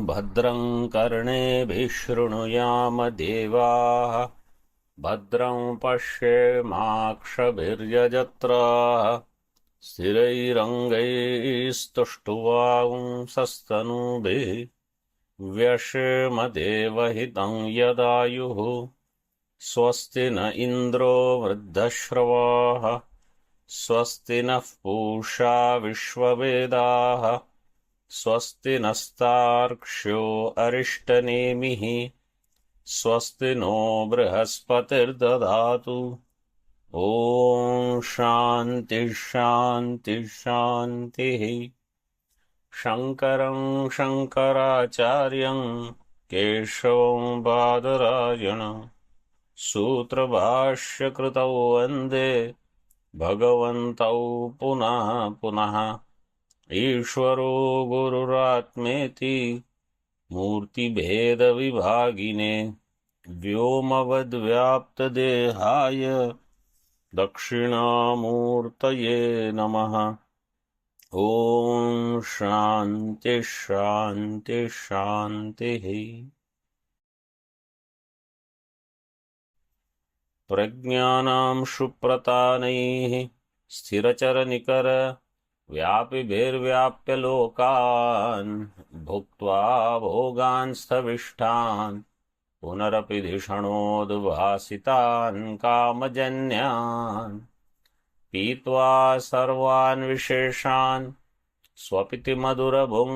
भद्रं कर्णेभिः शृणुयाम देवाः भद्रं पश्येमाक्षभिर्यजत्राः स्थिरैरङ्गैस्तुष्टुवांसस्तनूभिः व्यशेम देवहितं यदायुः स्वस्ति न इन्द्रो वृद्धश्रवाः स्वस्ति नः पूषा विश्ववेदाः स्वस्ति नस्तार्क्ष्यो अरिष्टनेमिः स्वस्ति नो बृहस्पतिर्दधातु। ॐ शान्ति शान्ति शान्तिः। शङ्करं शङ्कराचार्यं केशवं बादरायणं सूत्रभाष्यकृतौ वन्दे भगवन्तौ पुनः पुनः। ईश्वरो गुरुरात्मेति मूर्तिभेदविभागिने व्योमवद्व्याप्तदेहाय दक्षिणामूर्तये नमः। ॐ शान्ति शान्ति शान्तिः। प्रज्ञानां शुप्रतानैः स्थिरचरनिकर व्यापिभिर्व्याप्य लोकान् भुक्त्वा भोगान् स्थविष्ठान् पुनरपि धिषणोद्भासितान् कामजन्यान् पीत्वा सर्वान् विशेषान् स्वपिति मधुरभुं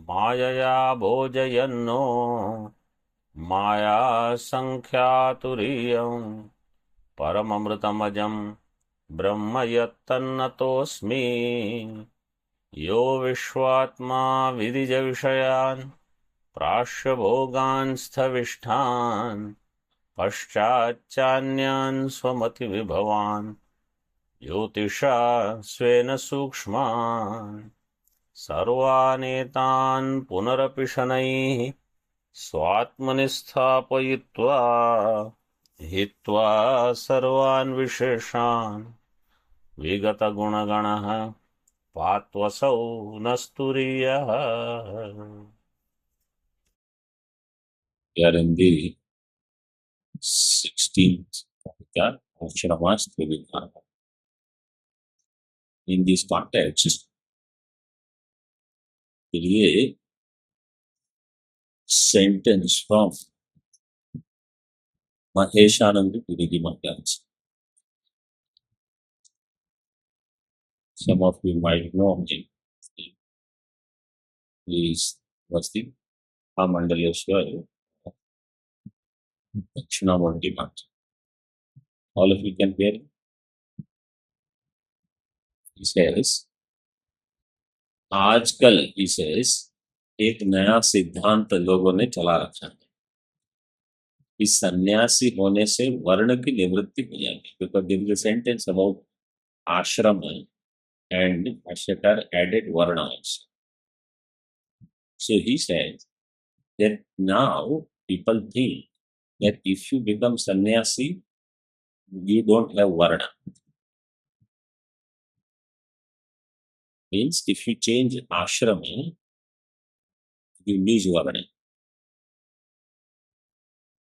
मायया भोजयन्नो माया संख्यातुरीयं परममृतमजं ब्रह्म यत्तन्नतोऽस्मि। यो विश्वात्मा विदिज विषयान् प्राश्य भोगान् स्थविष्ठान् पश्चाच्चान्यान् स्वमतिविभवान् ज्योतिषा स्वेन सूक्ष्मान् सर्वानेतान् पुनरपि शनैः स्वात्मनि स्थापयित्वा हित्वा सर्वान् विशेषान् विगतगुणगणः पात्वसौ नस्तुरीयः। We are in the 16th Ashram. In this context, a sentence from Maheshananda Puridi Maharaj. Some of you might know him. He was the Mandaleshwar Dakshinamurti Maharaj. All of you can hear him. He says, आजकल he says, एक नया सिद्धांत लोगों ने चला रखा है। इस सन्यासी होने से वर्ण की निवृत्ति हो जाएगी। Because there is a sentence about ashram and Bhāṣyakar added varna also. So he says that now people think that if you become sannyasi, you don't have varna. Means if you change ashram, you lose varna.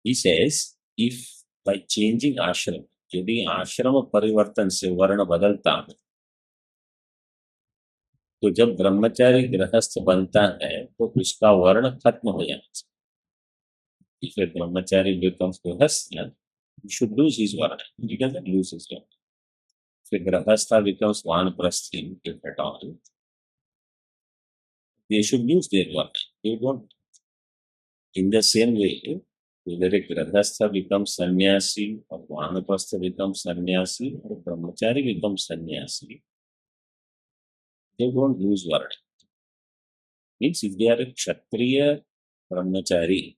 He says, if by changing ashram, यदि आश्रम परिवर्तन से वर्ण बदलता है तो जब ब्रह्मचारी गृहस्थ बनता है तो उसका वर्ण खत्म हो जाता है। If a brahmachari becomes grahastha, he should lose his varna. He doesn't lose his varna. If a grahastha becomes vanaprasthi, if at all, they should lose their varna. They don't. In the same way, whether a grahastha becomes sannyasi or vanaprastha becomes sannyasi or brahmachari becomes sannyasi, they won't lose varna. Means if they are a kshatriya brahmachari,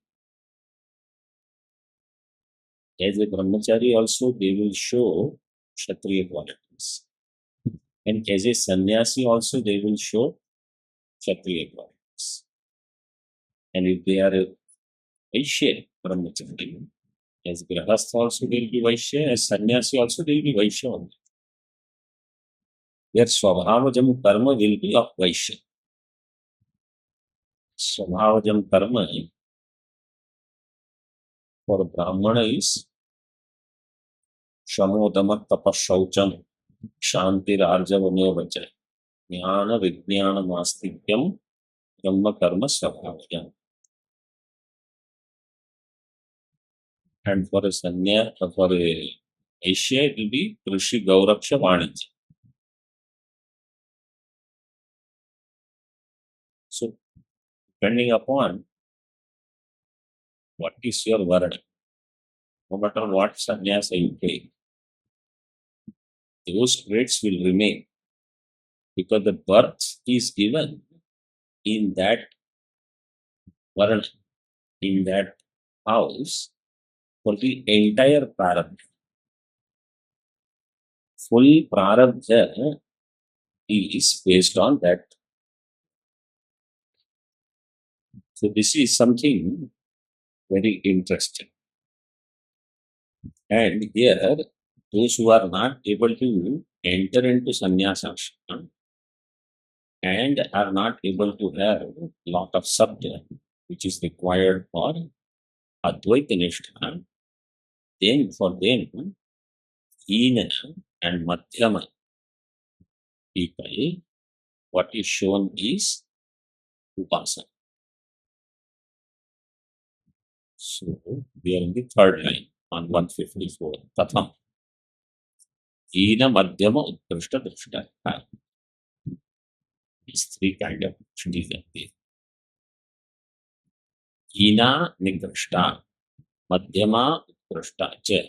as a brahmachari also they will show kshatriya qualities. And as a sannyasi also they will show kshatriya qualities. And if they are a Vaishya brahmachari, as grahastha also they will be Vaishya, as sannyasi also they will be Vaishya only. Their swabhavajam karma will be of Vaishya. Swabhavajam karma for Brahmana is Shamodama Tapashaucham Shantir Arjavanevacha Jnana Vijnana Mastikyam Brahma Karma Swabhavajam. And for a for a Asia, it will be Krishi Gauraksha Vanija. So, depending upon what is your varna, no matter what sannyasa you take, those traits will remain because the birth is given in that varna, in that house for the entire prarabdha. Full prarabdha is based on that. So this is something very interesting. And here, those who are not able to enter into sannyasa ashrama and are not able to have a lot of subject which is required for Advaita Nishtha, then for them, Hina and Madhyama people, what is shown is Upasana. So, we are in the third line on 154. Tatham. Hina, Madhyama, Utkrishta, Drishta. These three kind of Shrtis are there. Hina, Nikrishta. Madhyama, Utkrishta, Cha.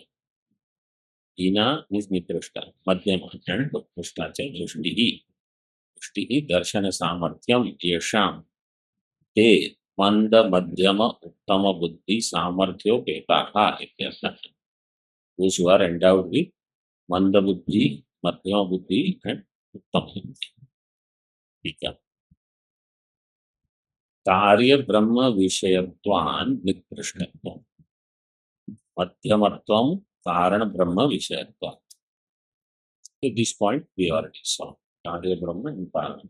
Hina is Nikrishta. Madhyama and Utkrishta, Cha, Drishtihi. Drishtihi, Darshana Samarthyam, Yesham. Te Manda Madhyama Uttama Buddhi Samarthyo ṭīkā. Those who are endowed with Manda Buddhi, Madhyama Buddhi and Uttama Buddhi. ṭīkā. Karya Brahma Vishayatvan Nikrishtatvam. Madhyamatvam Karana Brahma Vishayatvan. At this point we already saw Karya Brahma and Karana.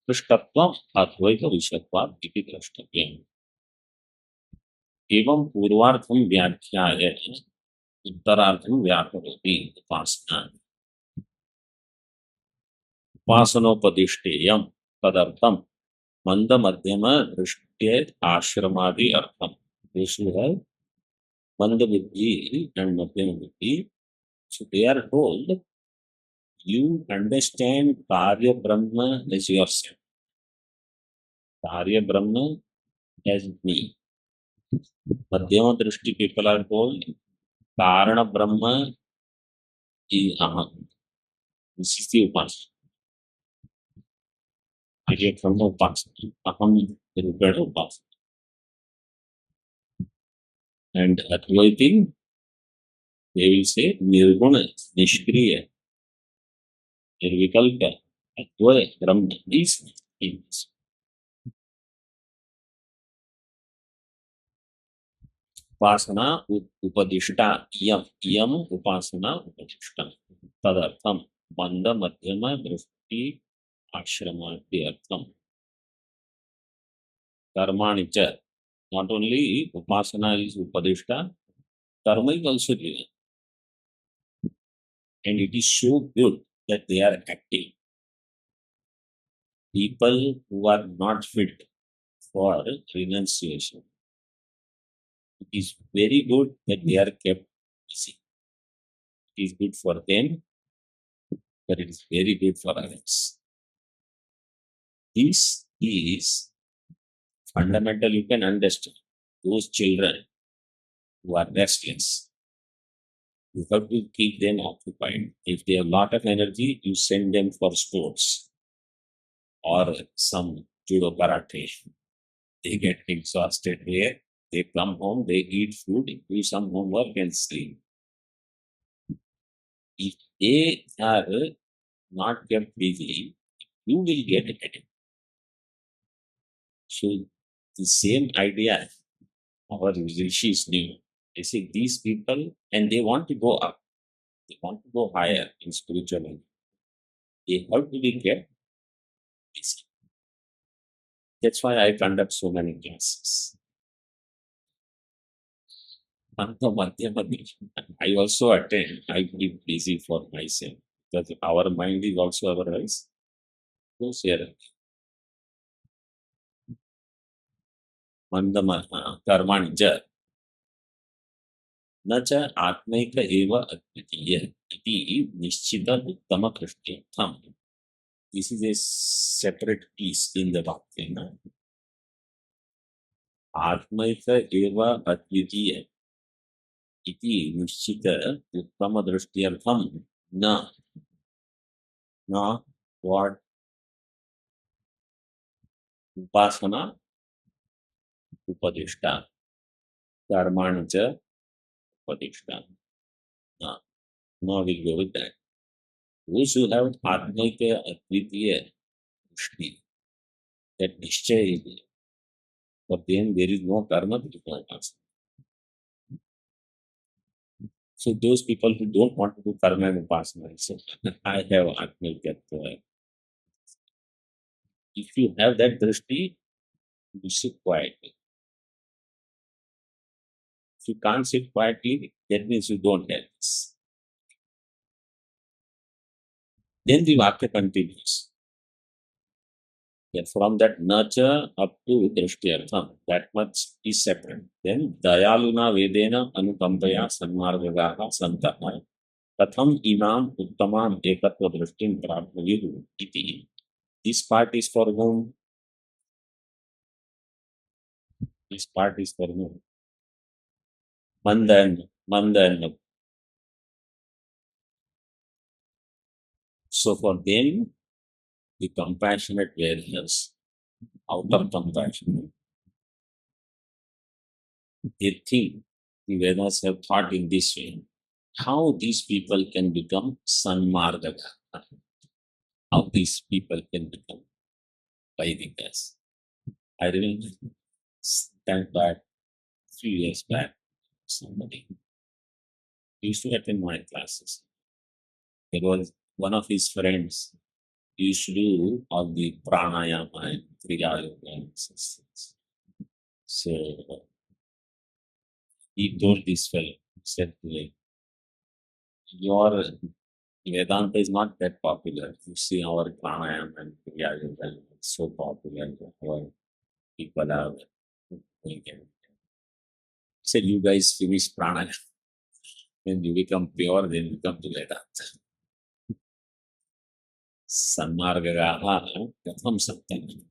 Krishtatvam Advaita Vishayatvam iti drashtavyam. एवं पूर्वार्थम व्याख्याय उत्तरार्थम व्याकरोति उपासना उपासनोपदिष्टेयम तदर्थम मंद मध्यम दृष्टे आश्रमादि अर्थम. Those who have manda buddhi and madhyama buddhi, so they are told you understand Karya Brahma as yourself, Karya Brahma as me. Madhyama drishti people are told Karana Brahma is Aham. This is the Upasana. Karya Brahma Upasana. Aham is the Upasana. And Advaitin, they will say Nirguna, Nishkriya, Nirvikalpa, Advaya, Brahma, these things. Upasana Upadishta, Yam Upasana Upadishta. Tadartham, Manda Madhyama Drishti Ashrama Artham. Karmanicha. Not only Upasana is Upadishta, Karma is also given. And it is so good that they are active. People who are not fit for renunciation, it is very good that they are kept busy. It is good for them, but it is very good for others. This is fundamental. You can understand those children who are restless. You have to keep them occupied. If they have a lot of energy, you send them for sports or some judo karate. They get exhausted there. They come home, they eat food, do some homework and sleep. If they are not kept busy, you will get headache. So the same idea our rishis knew. They say these people, and they want to go up. They want to go higher in spiritual life. They have to be kept busy. That's why I conduct so many classes. I also attend. I keep busy for myself because our mind is also our eyes. So share. कर्माणि च न च आत्मैक एव अद्वितीय इति निश्चित उत्तम कृष्ण्यर्थम. This is a separate piece in the Bhāṣya. No? आत्मैक एव अद्वितीय इति निश्चित उत्तम दृष्ट्यर्थम न न what उपासना उपदिष्टा कर्माणि च उपदिष्टा. No, no, we go with that. Those who have Atmaika Advitiya Drishti, that Nishchaya is there. For them, there is no karma, there is no upanasana. So those people who don't want to do karma and upasana, so I have Atmaika. If you have that drishti, you sit quietly. If you can't sit quietly, that means you don't have this. Then the Vakya continues. Yeah, from that nurture up to Drishtyartham, that much is separate. Then Dayaluna Vedena Anukampaya Sanmargagaha Santaha Katham Imam Uttamam Ekatva Drishtim Prapnayuhu Iti. This part is for whom? This part is for whom? Mandan. So for them, the compassionate warriors, out of compassion, they think the Vedas have thought in this way. How these people can become Sanmargaga? How these people can become Vaidikas? I remember stand back few years back, somebody used to attend my classes. There was one of his friends used to do all the pranayama and kriya yoga and such things. So he told this fellow, he said, your Vedanta is not that popular. You see our pranayama and kriya yoga is so popular. Our people are doing it. Said, you guys finish pranayama. When you become pure, then you come to Vedanta. Sanmargagaha katham satyam.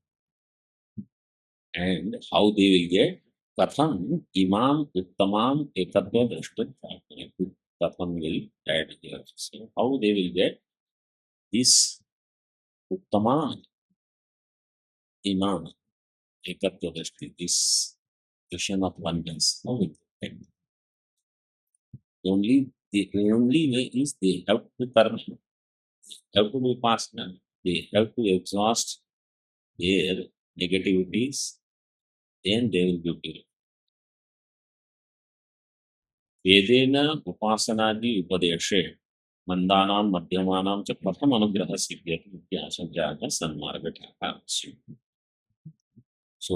And how they will get katham imam uttamam ekatva drashtam. Katham will add here. So how they will get this uttama imam ekatva drashtam, this vision of oneness. How will they get? The only way is they have to karma, have to do upasana, they have to exhaust their negativities, then they will be pure. वेदेन उपासनादि उपदेशे मंदानां मध्यमानां च प्रथम अनुग्रह सिद्ध्यति इत्याशंकाः सन्मार्गः. So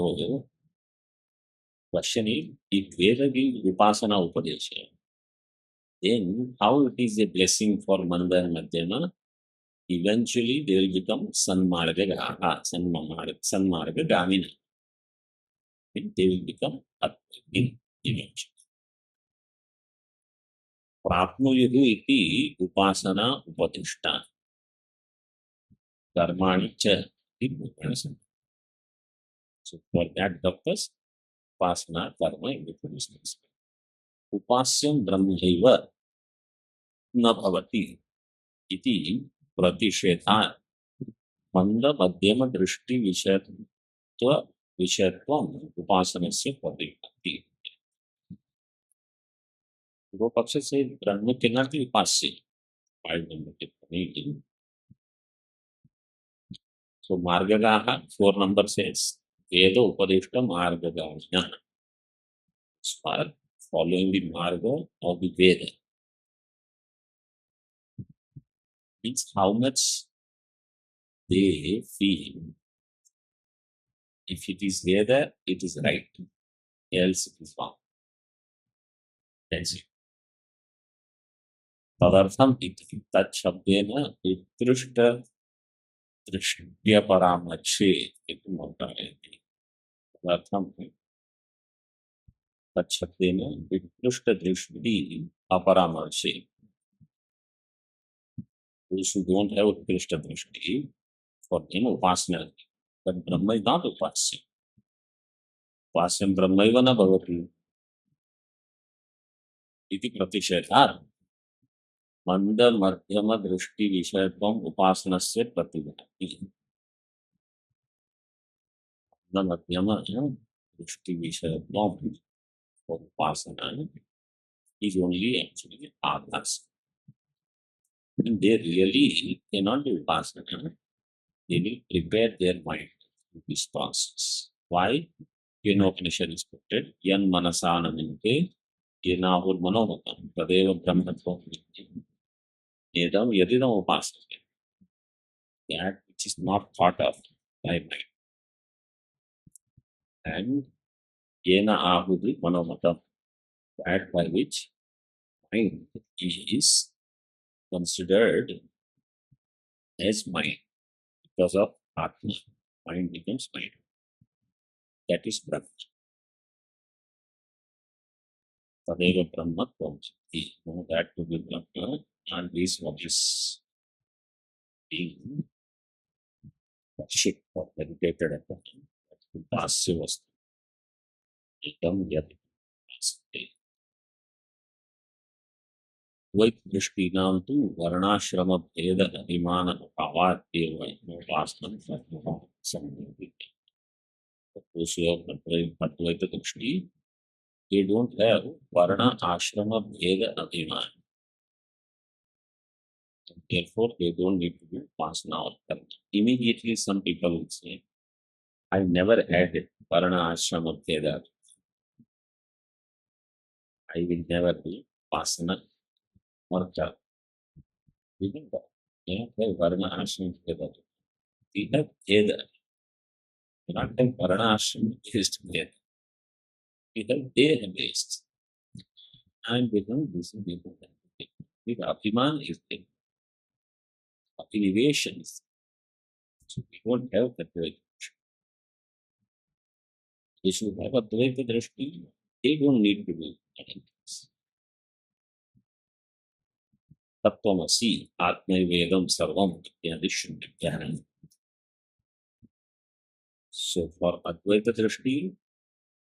question is, if Veda gives upasana upadesha, then how it is a blessing for Manda and Madhyama? Eventually they will become Sanmarga Gamina. They will become Advaita eventually. प्राप्नुयुः इति उपासना उपदिष्टा कर्माणि च इति उपनिषद. So for that purpose, upasana karma in the Upanishad. Upasyam brahmaiva न भवति इति प्रतिषेधात् मंद मध्यम दृष्टि विषयत्वम् उपासनस्य प्रतिपत्ति. वो पक्ष से ब्रह्म केना की उपास्य 5 number टिप्पणी. So margagaha 4 number says Veda upadishta margagāya. As far following the marga of the Veda means how much they feel If it is Veda, it is right. Else it is wrong. That's it. तदर्थम इति तत्शब्देन उत्कृष्ट दृष्ट्यपरामर्शे इति मोक्तव्यते। तदर्थम तत्शब्देन उत्कृष्ट दृष्टि अपरामर्शे। Those who don't have उत्कृष्ट दृष्टि, for them upasana, but Brahma is not upasya. Upasyam Brahmaiva न भवति इति प्रतिषेधात् मंद मध्यम दृष्टि विषयत्वम् उपासनस्य प्रतिभाति। मंद मध्यम दृष्टि विषयत्वम् for upasana is only actually adhikaris. And they really cannot do upasana. They will prepare their mind to this process. Why? Upanishad is quoted, yan manasanaminte yenahur manomatam tadeva brahmatvam edam yadidam upasana. That which is not thought of by mind. And yena ahudi manomatam, that by which mind is considered as mind. Because of Atma, mind becomes mind. That is Brahma. Tadeva Brahmatvam. Know that to be Brahma, and this what is being worshipped or meditated upon. Bhāṣya was ekam yad Bhāṣya. द्वैतदृष्टीनां तु वर्णाश्रमभेद अभिमान अभावात् एव उपासनं सम्भवति. Those who have Advaita Drishti, they don't have Varna Ashrama Bheda Abhiman. Therefore, they don't need to do Upasana or Karma. Immediately, some people will say, I never had Varna Ashrama Bheda. I will never do Upasana or Karma. We don't have Varna Ashrama Bheda. We have Bheda. We not have Varna Ashrama Bheda. We have Deha based. And we don't do some people. With Abhiman is there. Elevation is there. So we don't have that way. They should have a Dvaita Drishti. They don't need to do anything. Tattvamasi, Atmaivedam Sarvam, ityadi Shuddhya. So for Advaita Drishti,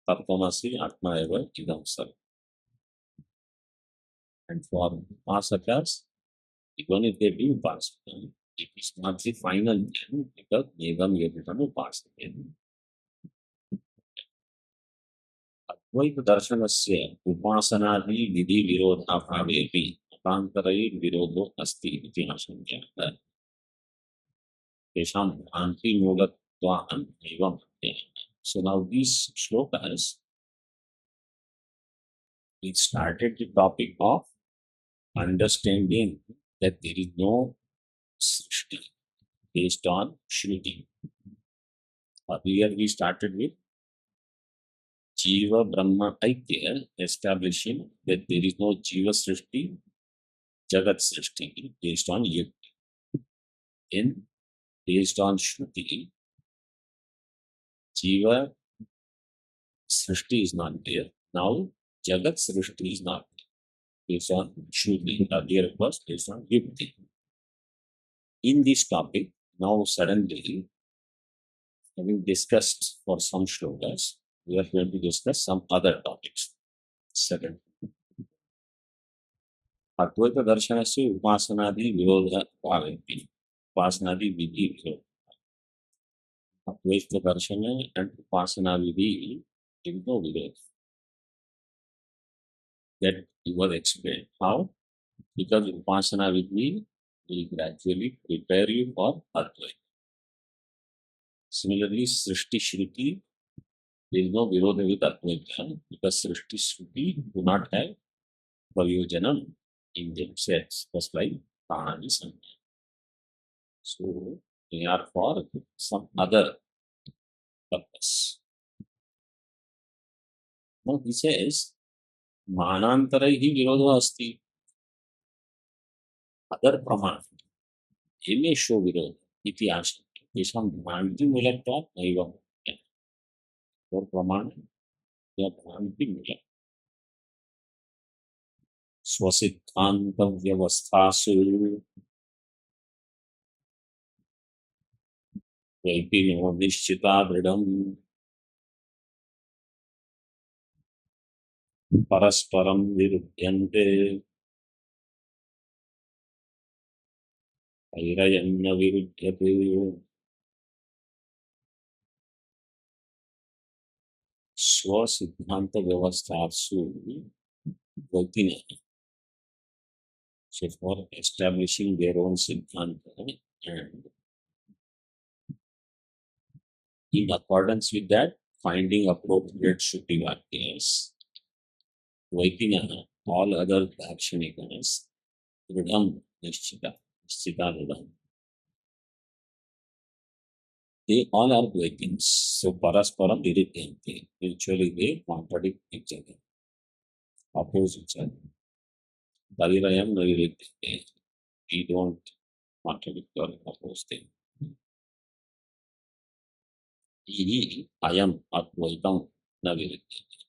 Tattvamasi, Atma eva idam sarvam. And for Upasakas, even if they do Upasana, it is not the final end because Nevam Yaditanu Upasana. Advaita darshanasya upasanaadi vidhi virodhabhavepi apantarai virodho asti iti asankya. Tesham bhranti moolatvam evam. So now these shlokas, we started the topic of understanding that there is no srishti based on Shruti. Earlier we started with Jiva Brahma Aikya, establishing that there is no Jiva Srishti, Jagat Srishti based on Yukti. Then, based on Shruti, Jiva Srishti is not there. Now, Jagat Srishti is not there. Based on Shruti. Earlier it was based on Yukti. In this topic, now suddenly, having discussed for some shlokas, we are going to discuss some other topics. Second, Advaita darshanasya upasanadi virodha bhavepi. Upasanadi vidhi virodha. Advaita darshana and upasana vidhi, there is no virodha. That was explained. How? Because upasana vidhi will gradually prepare you for Advaita. Similarly, Srishti Shruti, there is no virodha with Advaita because Srishti Shruti do not have Prayojanam in themselves, just like ṭippaṇī. So, they are for some other purpose. Now he says, Māṇāntaraihi virodha asti. Other praman, they may show virodha. Iti ashram. Yesham bhranti mulatvat naiva mulatvat. For praman, they are bhranti mulat. Swasiddhantam vyavasthasu vaipino nishchita dridam parasparam virudyante airayanna virudyate. Swasiddhanta vyavasthasu vaipino. So for establishing their own siddhanta and in accordance with that, finding appropriate Shruti Vakyas, Vaipina, all other Darshanikas, Ridham Nishchita, Nishchita Ridham. They all are Vaipins. So Parasparam Viridyanti. Mutually they contradict each other, oppose each other. Darirayam Naviridyanti. We don't contradict or oppose them. Ayam Advaitam Naviridyanti.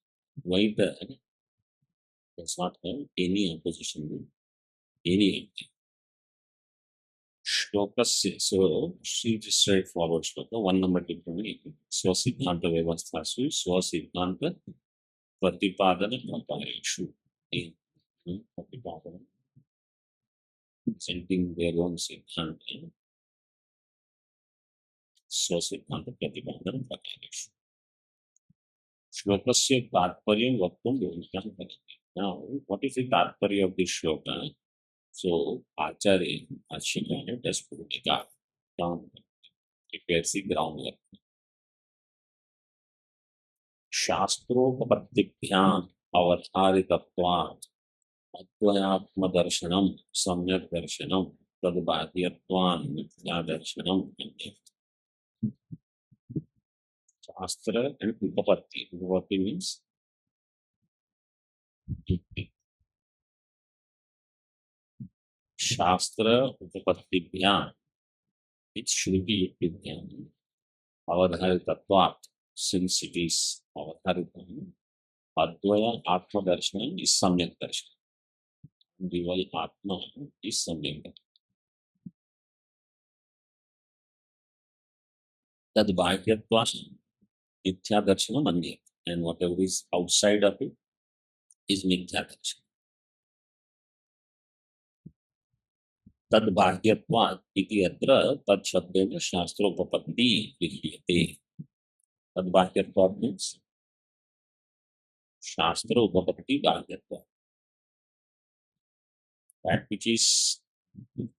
Dvaita does not have any opposition with any entity. Shlokasya. So she just straightforward shloka. 1 number ṭippaṇī. Swasiddhanta vyavasthasu swasiddhanta pratipadana prakāreshu. Pratipadana. Presenting their own siddhanta. Swasiddhanta pratipadana prakāreshu. Shlokasya tātparyam vaktum vyavasthasu. Now, what is the tātparya of this shloka? So, Acharya, Ashram has put ṭīkā down, prepares the groundwork. Shastropapattikyam avadharitatvat advayatma darshanam samyak darshanam tadbhagyatvan mithya darshanam. Shastra and Upapatti. Upapatti means Shastra Upapattibyam, it's Shruti Yuktibyam, Avadharitatvat, since it is Avadharitam, Advaya Atma Darshanam is Samyak Darshanam. Dival Atma is Samyak Darshanam. Tad Bhākyatva, Mithya Darshanam Anya, and whatever is outside of it is Mithya Darshanam. Tad Bhākyatvat iti atra tad shabdena Shastropapatti vihyate. Tad Bhākyatvat means Shastra Upapatti Bhākyatvat. That which is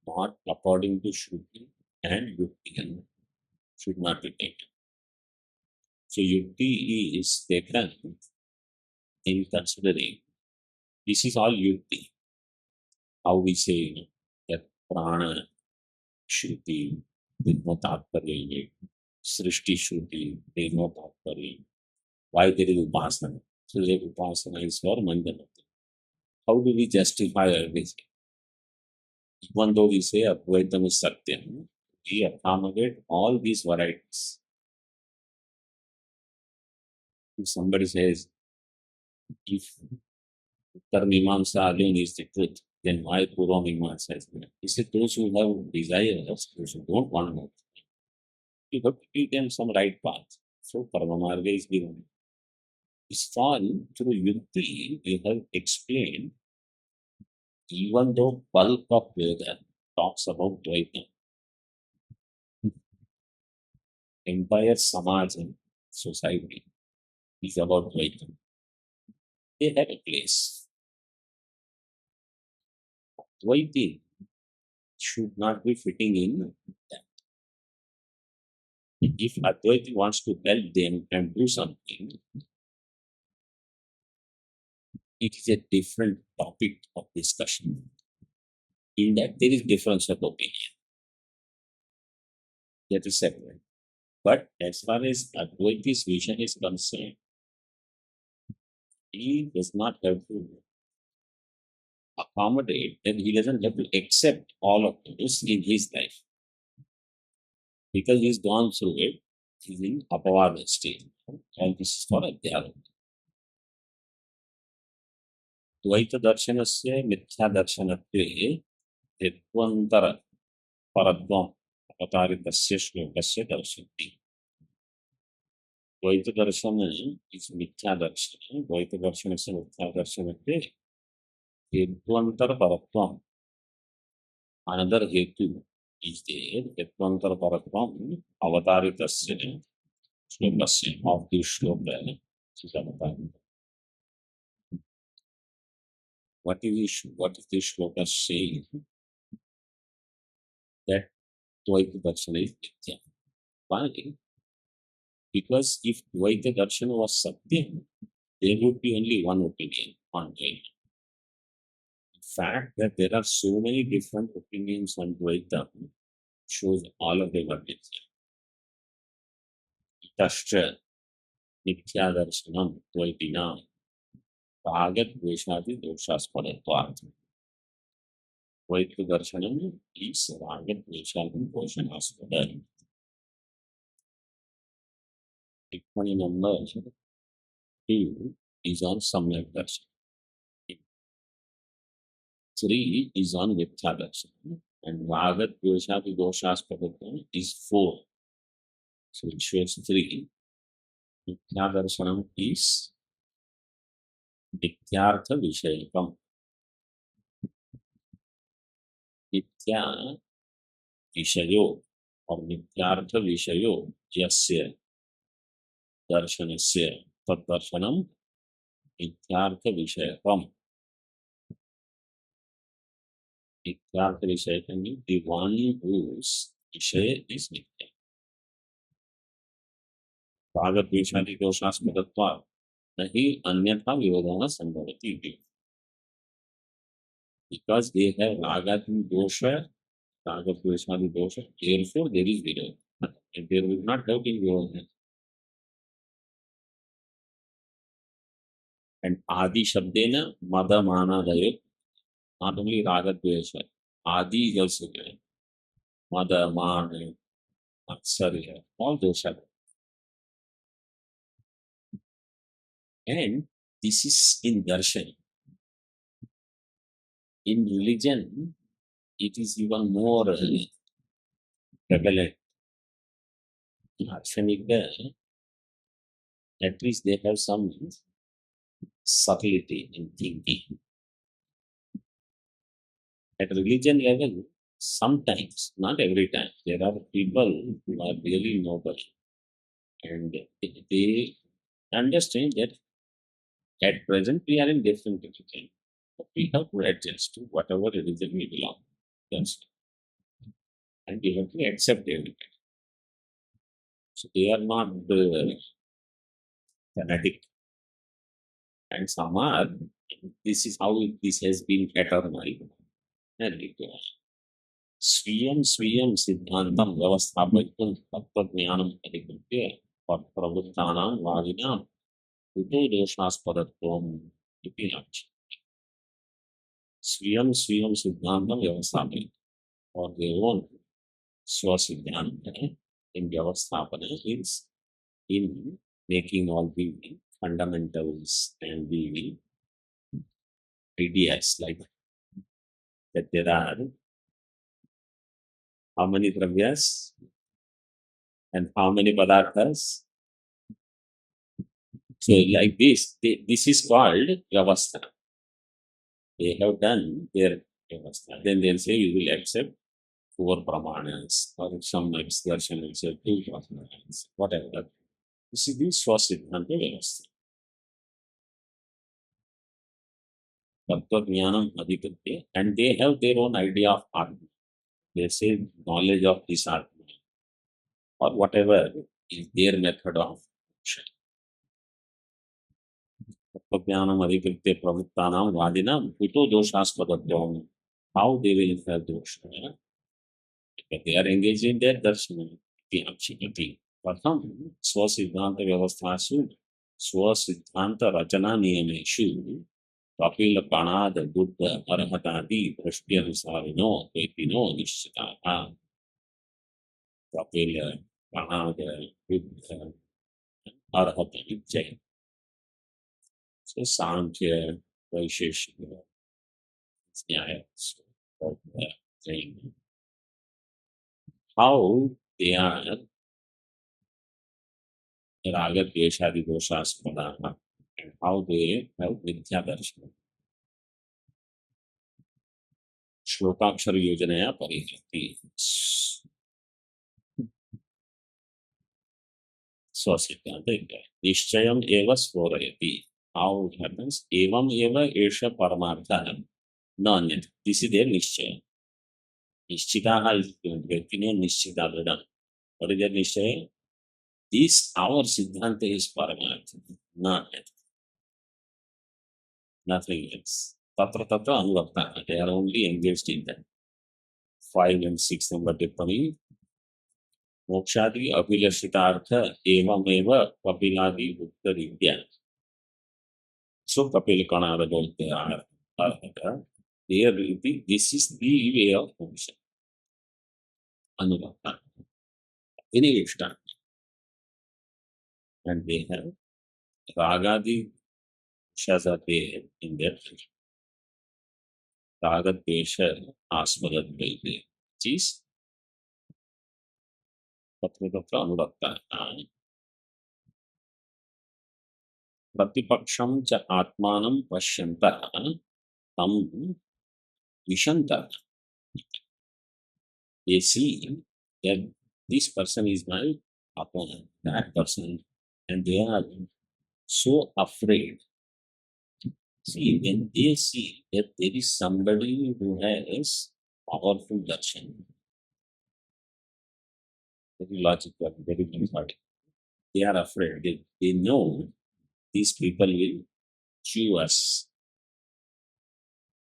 not according to Shruti and Yukti should not be taken. So Yukti is taken in considering this is all Yukti. How we say that Prana Shruti with no Tātparya in it, Srishti Shruti, there is no Tātparya. Why there is Upasana? So the Upasana is for Mandana. How do we justify everything? Even though we say Advaitam is Satyam, we accommodate all these varieties. If somebody says, if Uttar Mimamsa alone is the truth, then why Purva Mimamsa is there? He said, those who have desires, those who don't want to know, you have to give them some right path. So Paramamarga is given. This fall through Yukti, we have explained, even though bulk of Veda talks about Dvaita, entire Samaj and society is about Dvaita. They have a place. Dvaita should not be fitting in that. If Advaita wants to help them and do something, it is a different topic of discussion. In that, there is difference of opinion. That is separate. But as far as Advaita's vision is concerned, he does not have to accommodate, and he doesn't have to accept all of this in his life. Because he's gone through it, he's in Apavada stage. And this is for Adhyāna. Dvaita darshanasya mithya darshanatve yadvantara paradvam avatarittasya shlokasya darshanti. Dvaita darshana is mithya darshana. Dvaita darshanasya mithya darshanatve yadvantara paradvam. Another hetu is there. Yadvantara paradvam avatarittasya shlokasya of the shloka. What is the shloka saying? That Dvaita Darshana is Nitya. Why? Because if Dvaita Darshana was Satya, there would be only one opinion on Dvaita. The fact that there are so many different opinions on Dvaita shows all of them are Nitya. Tascha Nitya Darshanam Dvaitinam Bhagat Dveshati Doshaspadatvat. Dvaita Darshanam is Bhagat Dveshati Doshaspadatvat. ṭippaṇī number 2 is on Samyak Darshan. 3 is on Mithya Darshan. And Bhagat Dveshati Doshaspadatvam is 4. So it shows 3. Mithya Darshanam is Mithyartha Vishayakam. Mithya Vishayo or Mithyartha Vishayo Yasya Darshanasya Tad Darshanam Mithyartha Vishayakam. Mithyartha Vishayakam means the one whose Vishaya is Mithya. Bhagat Dveshati Doshaspadatva nahi anyatha virodhana sambhavati. Because they have Ragatma dosha, Ragat Dveshati dosha, therefore there is virodha. And there will not have been virodha. And Adi Shabdena Mada Mana Dayo, not only Ragat Dvesha, Adi is also there. Mada, Mana, Aksarya, all those are. And this is in darshan. In religion, it is even more prevalent. Darshanika, at least they have some subtlety in thinking. At religion level, sometimes, not every time, there are people who are really noble and they understand that at present we are in different religion. But we have to adjust to whatever religion we belong. That's it. And we have to accept everything. So they are not fanatic. And some are, this is how this has been eternal. And it Swiyam Siddhantam Vyavasthapayitam Tattva-jnanam adhikritya pravuttanam vadinam uto doshaspadatvam iti lakshya. Swiyam Siddhantam Vyavasthapayitam, for their own Swasiddhanta in Vyavasthapana is in making all the fundamentals and the ideas like that there are how many dravyas and how many padarthas. So like this, this is called Vyavastha. They have done their Vyavastha. Then they'll say you will accept 4 pramanas or some excursion will say 2 pramanas, whatever. This is the Swasiddhanta Vyavastha. Tattva-jnanam adhikritya, and they have their own idea of Atma. They say knowledge of this Atma or whatever is their method of action. Tattva-jnanam adhikritya pravuttanam vadinam uto doshaspadatvam. How they will have dosha? Because they are engaged in their darshana. प्रथम स्वसिद्धांत व्यवस्थासु स्वसिद्धांत रचना नियमेषु कपिल कणाद बुद्ध अर्हतादि दृष्ट्यनुसारिणो द्वैतिनो निश्चिताः। कपिल कणाद बुद्ध अर्हत निश्चय। So Sankhya, Vaisheshika, Nyaya, so saying how they are raga dveshadi doshaspadaha and how they have vidya darshana. Shlokakshara yojanaya parihati. Swasiddhanta Nishchayam eva svorayati. How it happens? Evam eva esha paramartha nanyat. This is their nishchaya. Nishchitaha is continuing nishchita. What is their nishchaya? This our Siddhanta is Paramartha, not it. Nothing else. Tatra Tatra Anuvakta. They are only engaged in that. 5 and 6 number ṭippaṇī. Mokshadi Abhilashitartha Evam Eva Kapiladi Bhukta Vidya. So Kapil Kanada don't they are there will be this is the way of function. Anuvakta. Inivishta. And they have Ragadi Shaza there in their Ragadvesha Asmadat Vaide, which is Tatra Anuvakta. Pratipaksham cha atmanam pashyanta tam vishanta. They see that this person is my opponent, that person, and they are so afraid. See, when they see that there is somebody who has powerful darshan, very logical, very important, they are afraid. They know these people will chew us.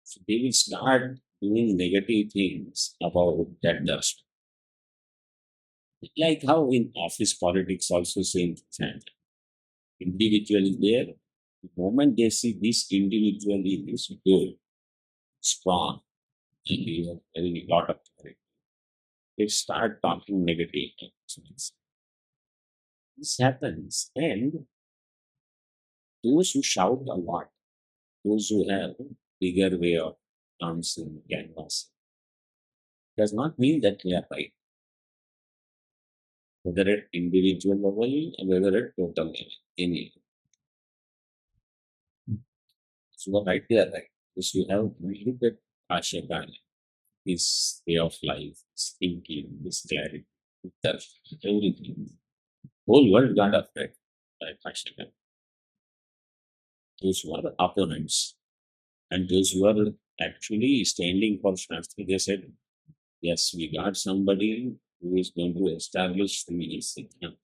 So they will start doing negative things about that darshan. Like how in office politics also same thing. Individual is there. The moment they see this individual is good, strong, and he has very lot of character, they start talking negative things. This happens, and those who shout a lot, those who have bigger way of dancing, canvassing, does not mean that they are right. Whether at individual level, whether at total level, any. So right, they are right. Because you have look at Bhāṣya, his way of life, his thinking, his clarity, everything. Whole world got affected by Bhāṣya. Those who are the opponents and those who are actually standing for Shastra, they said, yes, we got somebody who is going to establish the Siddhanta.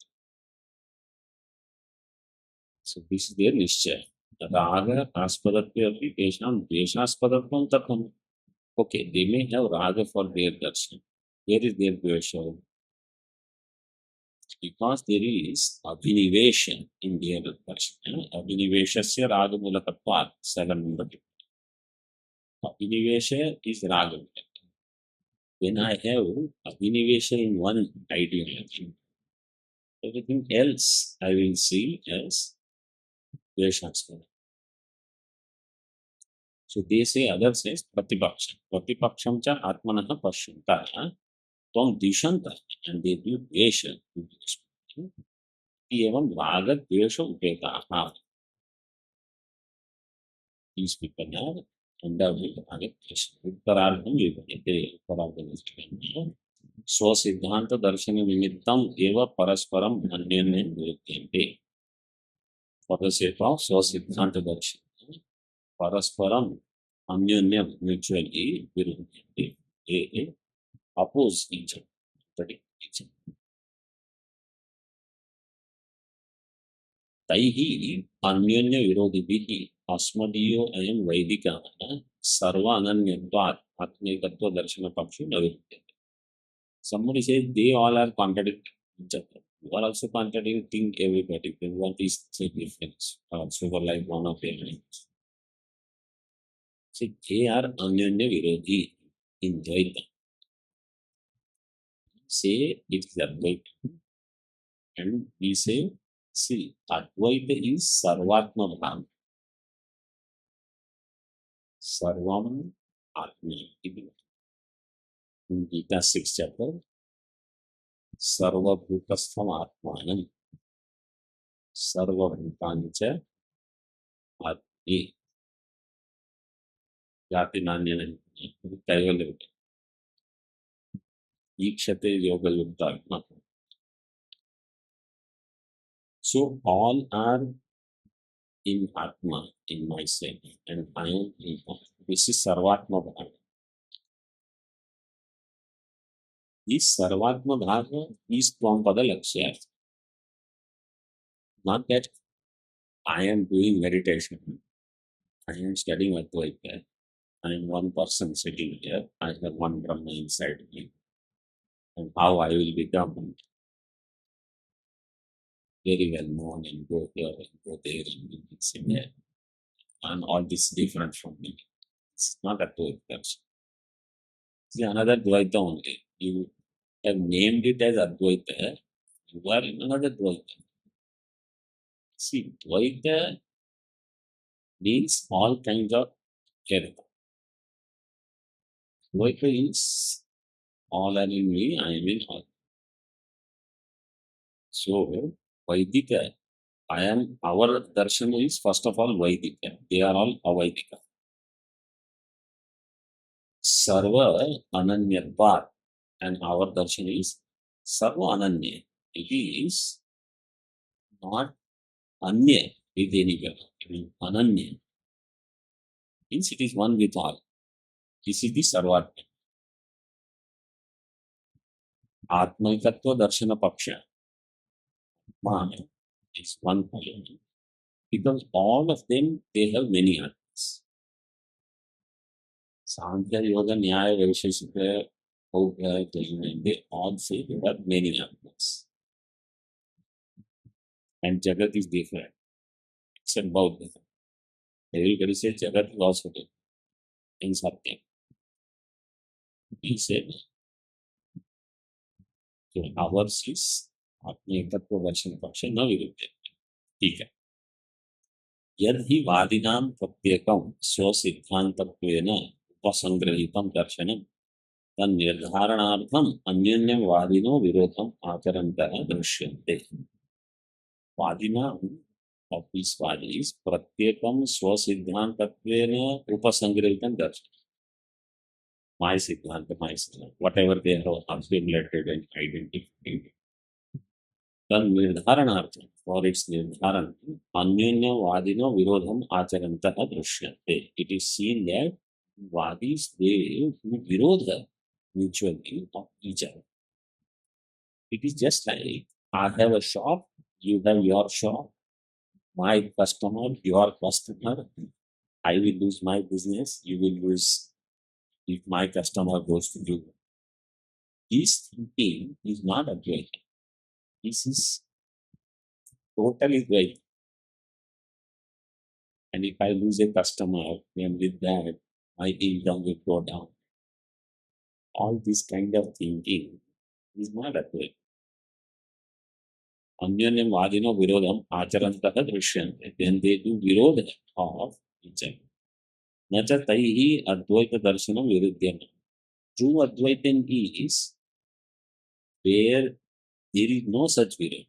So this is their nishchaya. Raga aspadatya tesham dveshaspadatam tatham. Okay, they may have raga for their darshan. Where is their dvesha? Because there is abhinivesha in their darshan. Abhiniveshasya raga mulakatvat, 7 number. Abhinivesha is raga. When I have abhinivesha in one ideology, everything else I will see as dveshaspadatam. So they say, others says pratipaksham. Pratipaksham cha atmanaha pashyanta tvam dishanta, and they do dvesha. Evam raga dvesha upetaha. These people are endowed with raga dvesha. Uttarardham vibhajate. Uttarardham is given. Swasiddhanta darshana nimittam eva parasparam anyanya viruddhyante. For the sake of swasiddhanta darshana, parasparam anyanya mutually viruddhyante. They oppose each other. Taihi अन्योन्य विरोधिभिः अस्मदीयो अयं वैदिकः सर्व अनन्यत्वात् आत्मैकत्व दर्शन पक्षे न विद्यते. Somebody says they all are contradicting each other. You are also contradicting everybody. Then what is the difference? So for like one of their names. See, they are Anyanya Virodhi in Dvaita. Say it is Advaita. And we say, see, Advaita is Sarvatma Bhava. Sarvam Atma. In Gita 6th chapter, Sarva Bhutastham Atmanam. Sarva Bhutancha Atmi. Jati Nanyana. Kailash. Ikshate Yoga Yukta Atma. So all are in Atma, in myself, and I am in God. This is Sarvatma Bhava. This Sarvatma Bhava is Tvampada Lakshya. Not that I am doing meditation. I am studying Advaita. I am one person sitting here. I have one Brahma inside me. And how I will become very well known and go here and go there and do this and that. And all this different from me. It's not Advaita. It's another Dvaita only. You have named it as Advaita. You are in another Dvaita. See, Dvaita means all kinds of character. Dvaita is all are in me, I am in all. So, Vaidika, our darshan is first of all Vaidika. They are all Avaidika. Sarva Ananyatvat, and our darshan is Sarva Ananya. It is not Anya with anybody. I mean, Ananya means it is one with all. This is the Sarvatma. Atmaikatva Darshana Paksha. Is one point. Because all of them, they have many atmas. Sankhya, Yoga, Nyaya, Vaisheshika, they all say they have many atmas. And Jagat is different. Except Bauddha. Everybody says Jagat is also different in Satya. He said, so ours is Atmaikatva Darshana Paksha, now we will take ṭīkā. यदि वादिनां प्रत्येकं स्वसिद्धान्तत्वेन उपसंग्रहितं दर्शनं तन्निर्धारणार्थम् अन्योन्यवादिनो विरोधम् आचरन्तः दृश्यन्ते. वादिनां of these bodies pratyekam swasiddhantatvena upasangrihitam darshanam. My siddhanta, whatever they have assimilated and identified. Then nirdharanartham, for its nirdharan, anyonya vadino virodham acharantaha drishyante. It is seen that vadis, they virodha mutually of each other. It is just like I have a shop, you have your shop, my customer, your customer. I will lose my business, you will lose if my customer goes to you. This thinking is not Advaita. This is totally Dvaita. And if I lose a customer, then with that, my income will go down. All this kind of thinking is not Advaita. Anyonyam vadino virodham acharantaha drishyante. Then they do virodha of each other. Nacha taihi Advaita darshanam viruddhyam. True Advaitin is where there is no such virodha.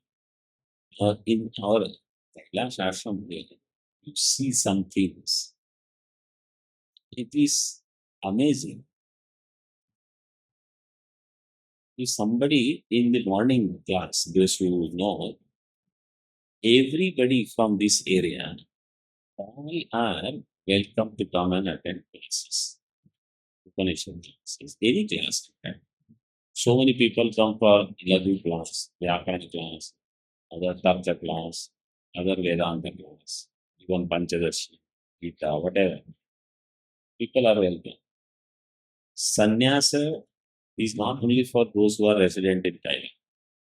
In our Kailash Ashram, you see some things. It is amazing. If somebody in the morning class, those who know, everybody from this area, all are welcome to come and attend classes. Upanishad classes, any class. So many people come for Yadu class, Vyakana class, other Tarka class, other Vedanta class, even Panchadashi, Gita, whatever. People are welcome. Sannyasa is not only for those who are resident in Kailash.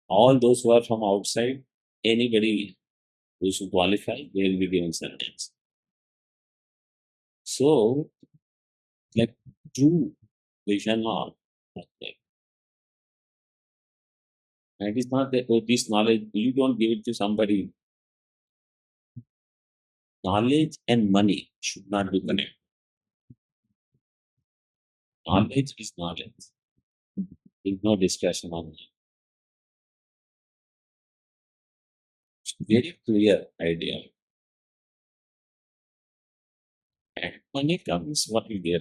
All those who are from outside, anybody who should qualify, they will be given sentence. So, like true vision of that. And it's not that this knowledge, you don't give it to somebody. Knowledge and money should not be connected. Knowledge is knowledge. There's no discussion on it. It's very clear idea. And money comes, what is there?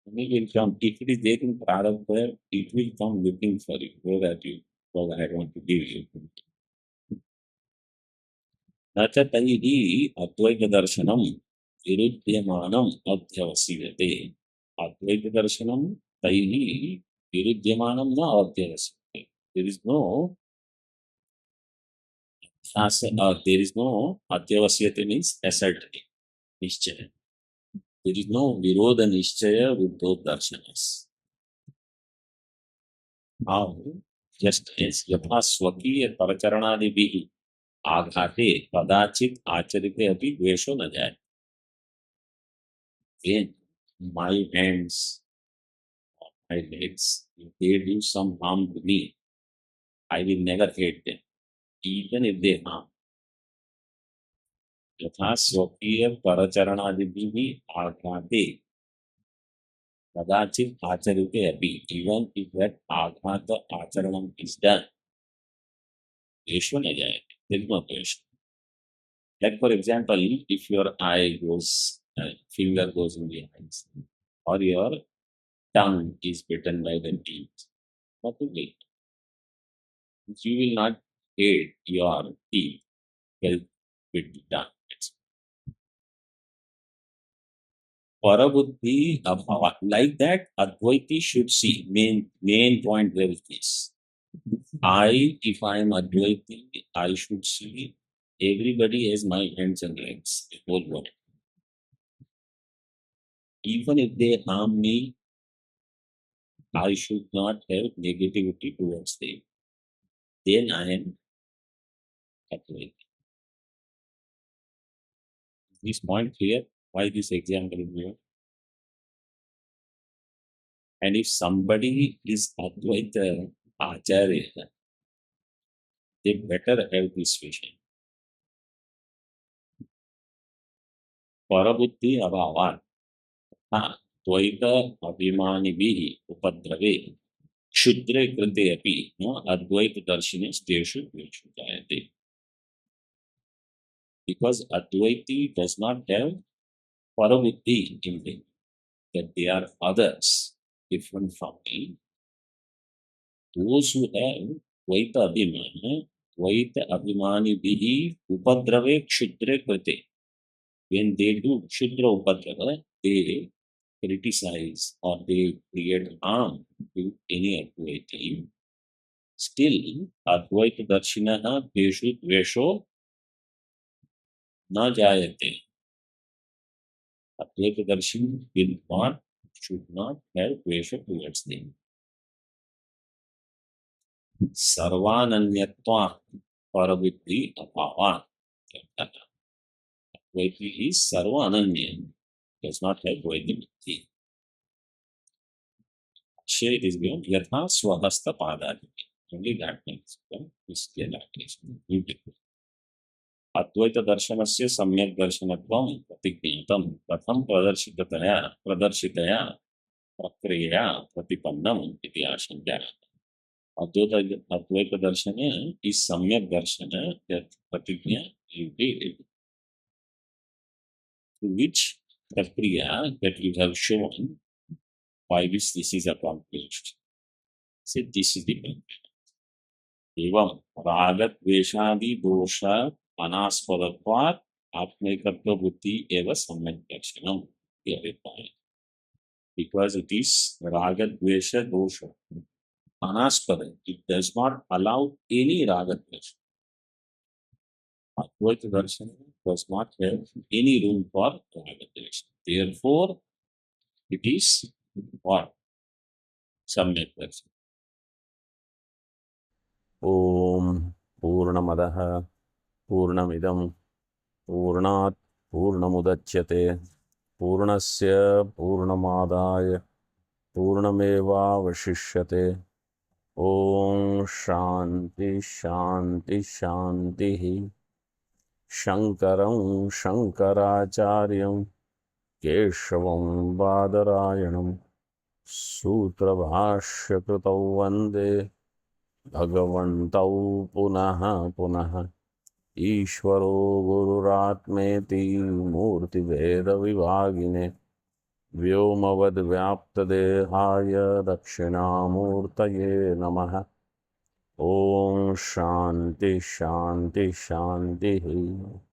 Money will come. If it is there in Prarabdha, it will come looking for you. Go that you, well, I want to give you. न च तैः अद्वैतदर्शनं विरुध्यमानम् अध्यवसीयते अद्वैतदर्शनं तैः विरुध्यमानं न अध्यवसीयते. There is no there is no atyavasyate means asserting nischaya. There is no virodha nischaya with those darshanas. Now, just as yatha swakīya paracharanādibhihi आघाते कदाचित आचरिते अपि द्वेषो न जाए. When my hands, my legs, if they do some harm to me, I will never hate them, even if they harm. यथा स्वकीय परचरणादिभिः आघाते कदाचित आचरिते अपि, even if that आघात आचरणम is done, द्वेषो न जाए. There is no द्वेष. Like for example, if your eye goes, finger goes in the eyes, or your tongue is bitten by the teeth, what will it? You will not hate your teeth help with the tongue. Parabuddhi abhava. Like that, Advaiti should see. Main point there is this. If I am Advaiti, I should see everybody has my hands and legs, the whole world. Even if they harm me, I should not have negativity towards them. Then I am Advaiti. This point clear? Why this example is here? And if somebody is Advaita Acharya, they better have this vision. Parabuddhi abhavat. Dvaita abhimanibhihi upadrave. Shudre krite api. Advaita darshanas deshu deshu jayate. Because Advaiti does not have Parabuddhi in them. That they are others, different from me. Those who have Dvaita abhimana, Dvaita abhimanibhihi upadrave kshudre krite. When they do Shudra Upadrava, they criticize or they create harm to any Advaita. Still, Advaita Darshinaha Deshu Dvesho Na Jayate. Advaita Darshan should not have Dvesha towards them. Sarvananyatva Parabuddhi Abhava. Advaita is Sarvananya, does not have Dvaita Buddhi. It is beyond yatha swahasta padadi. Only that means is realization. Advaita darshanasya samyak darshanatvam pratikniyatam pratham pradarshitaya prakriya pratipannam iti ashanya. Advaita darshana is samyak darshana that pratiknya you did, to which prakriya that you have shown by which this is accomplished. So this is the point. एवं रागद्वेषादि दोष अनास्पदत्वात् आत्मैकत्व बुद्धि एव सम्यक् दर्शनम्. Because it is ragadvesha dosha anaspada, it does not allow any ragadvesha. Advaita darshan does not have any room for ragadvesha. Therefore, it is what? Samyak darshan. ॐ पूर्णमदः पूर्णमिदं पूर्णात् पूर्णमुदच्यते पूर्णस्य पूर्णमादाय पूर्णमेवावशिष्यते। ॐ शान्ति शान्ति शान्तिः। शङ्करं शङ्कराचार्यं केशवं बादरायणं सूत्रभाष्यकृतौ वन्दे भगवन्तौ पुनः पुनः। ईश्वरो गुरुरात्मेति मूर्तिभेदविभागिने व्योमवद्व्याप्तदेहाय दक्षिणामूर्तये नमः। ॐ शान्ति शान्ति शान्तिः।